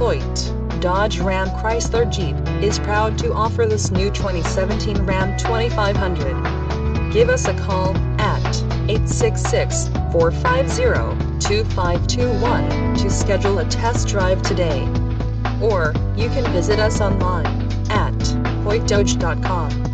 Hoyte, Dodge Ram Chrysler Jeep, is proud to offer this new 2017 Ram 2500. Give us a call at 866-450-2521 to schedule a test drive today. Or, you can visit us online at hoytedodge.com.